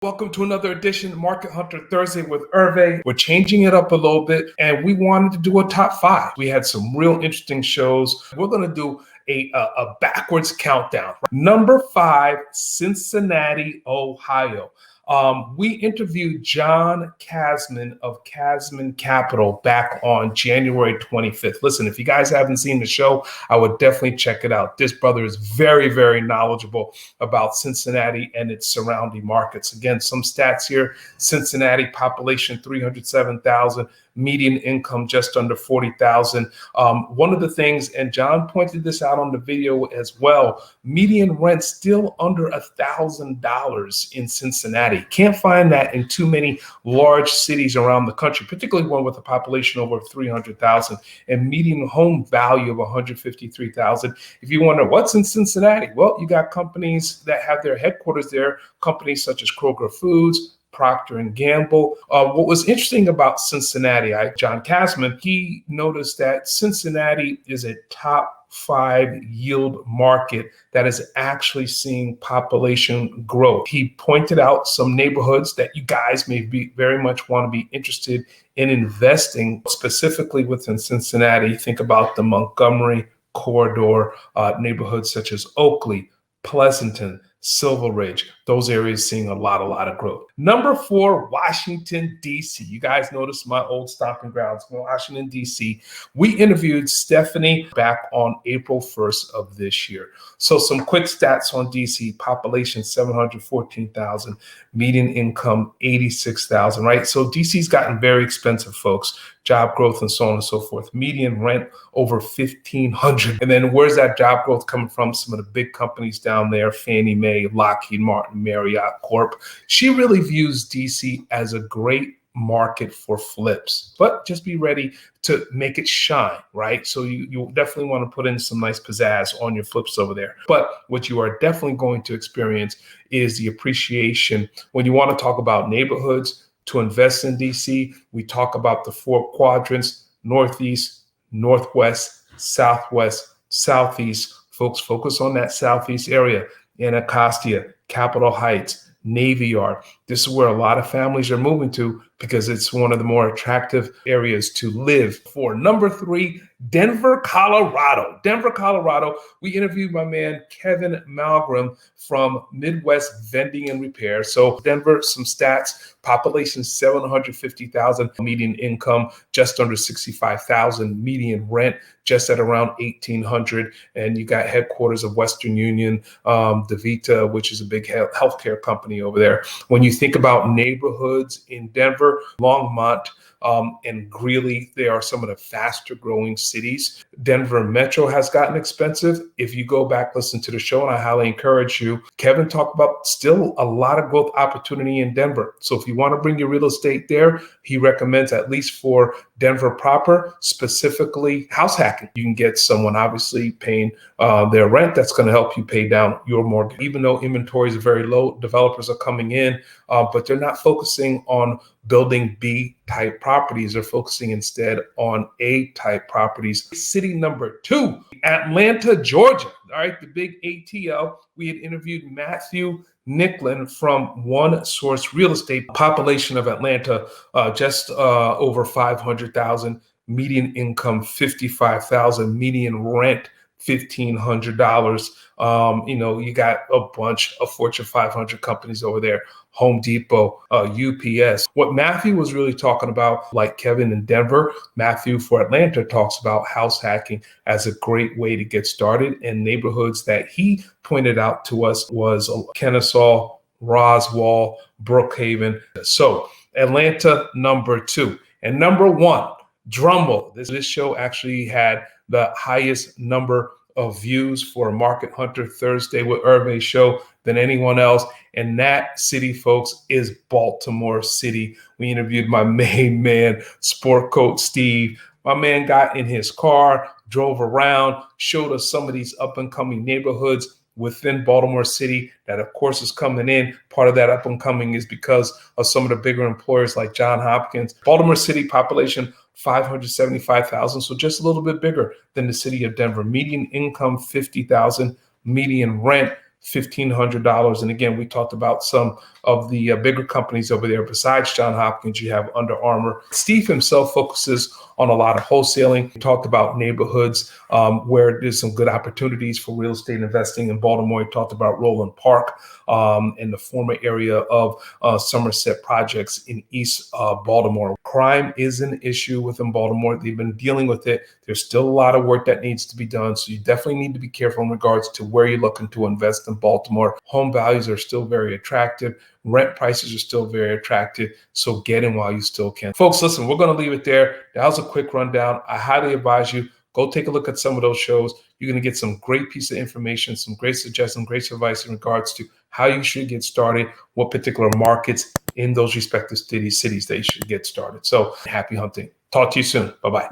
Welcome to another edition of Market Hunter Thursday with Hervé. We're changing it up a little bit, and we wanted to do a top five. We had some real interesting shows. We're going to do a backwards countdown. Number 5, Cincinnati, Ohio. We interviewed John Kasman of Kasman Capital back on January 25th. Listen, if you guys haven't seen the show, I would definitely check it out. This brother is very, very knowledgeable about Cincinnati and its surrounding markets. Again, some stats here. Cincinnati population 307,000, median income just under 40,000. One of the things, and John pointed this out on the video as well, median rent still under $1,000 in Cincinnati. Can't find that in too many large cities around the country, particularly one with a population over 300,000 and median home value of 153,000. If you wonder what's in Cincinnati, well, you got companies that have their headquarters there, companies such as Kroger Foods, Procter & Gamble. What was interesting about Cincinnati, John Kasman, he noticed that Cincinnati is a top 5 yield market that is actually seeing population growth. He pointed out some neighborhoods that you guys may be very much want to be interested in investing, specifically within Cincinnati. Think about the Montgomery corridor, neighborhoods such as Oakley, Pleasanton, Silver Ridge, those areas seeing a lot of growth. Number 4, Washington, D.C. You guys noticed my old stomping grounds, Washington, D.C. We interviewed Stephanie back on April 1st of this year. So some quick stats on D.C. Population 714,000, median income 86,000, right? So D.C.'s gotten very expensive, folks. Job growth and so on and so forth. Median rent over $1,500. And then where's that job growth coming from? Some of the big companies down there, Fannie Mae, Lockheed Martin, Marriott Corp. She really views DC as a great market for flips, but just be ready to make it shine, right? So you definitely want to put in some nice pizzazz on your flips over there. But what you are definitely going to experience is the appreciation. When you want to talk about neighborhoods to invest in DC, we talk about the 4 quadrants: Northeast, Northwest, Southwest, Southeast. Folks, focus on that Southeast area. Anacostia, Capitol Heights, Navy Yard. This is where a lot of families are moving to because it's one of the more attractive areas to live. For number 3, Denver, Colorado. Denver, Colorado. We interviewed my man Kevin Malgrim from Midwest Vending and Repair. So Denver, some stats: population 750,000, median income just under 65,000, median rent just at around 1,800, and you got headquarters of Western Union, DeVita, which is a big healthcare company over there. When you think about neighborhoods in Denver, Longmont, and Greeley, they are some of the faster growing cities. Denver Metro has gotten expensive. If you go back, listen to the show, and I highly encourage you, Kevin talked about still a lot of growth opportunity in Denver. So if you want to bring your real estate there, he recommends, at least for Denver proper, specifically house hacking. You can get someone obviously paying their rent that's going to help you pay down your mortgage. Even though inventories are very low, developers are coming in, but they're not focusing on building B-type properties. They're focusing instead on A-type properties. City number 2, Atlanta, Georgia. All right, the big ATL. We had interviewed Matthew Nicklin from One Source Real Estate. Population of Atlanta, just over 500,000. Median income, 55,000. Median rent, $1,500. You got a bunch of Fortune 500 companies over there. Home Depot, UPS. What Matthew was really talking about, like Kevin in Denver, Matthew for Atlanta talks about house hacking as a great way to get started. And neighborhoods that he pointed out to us was Kennesaw, Roswell, Brookhaven. So Atlanta, number 2. And number 1, drumroll. This show actually had the highest number of views for a Market Hunter Thursday with Hervé show than anyone else. And that city, folks, is Baltimore City. We interviewed my main man, Sport Coat Steve. My man got in his car, drove around, showed us some of these up and coming neighborhoods within Baltimore City that, of course, is coming in. Part of that up and coming is because of some of the bigger employers like Johns Hopkins. Baltimore City population 575,000, so just a little bit bigger than the city of Denver. Median income 50,000, median rent $1,500. And again, we talked about some of the bigger companies over there. Besides John Hopkins, you have Under Armour. Steve himself focuses on a lot of wholesaling. We talked about neighborhoods where there's some good opportunities for real estate investing in Baltimore. We talked about Roland Park in the former area of Somerset Projects in East Baltimore. Crime is an issue within Baltimore. They've been dealing with it. There's still a lot of work that needs to be done. So you definitely need to be careful in regards to where you're looking to invest in Baltimore. Home values are still very attractive. Rent prices are still very attractive. So get in while you still can. Folks, listen, we're going to leave it there. That was a quick rundown. I highly advise you, go take a look at some of those shows. You're going to get some great piece of information, some great suggestions, great advice in regards to how you should get started, what particular markets in those respective cities that you should get started. So happy hunting. Talk to you soon. Bye-bye.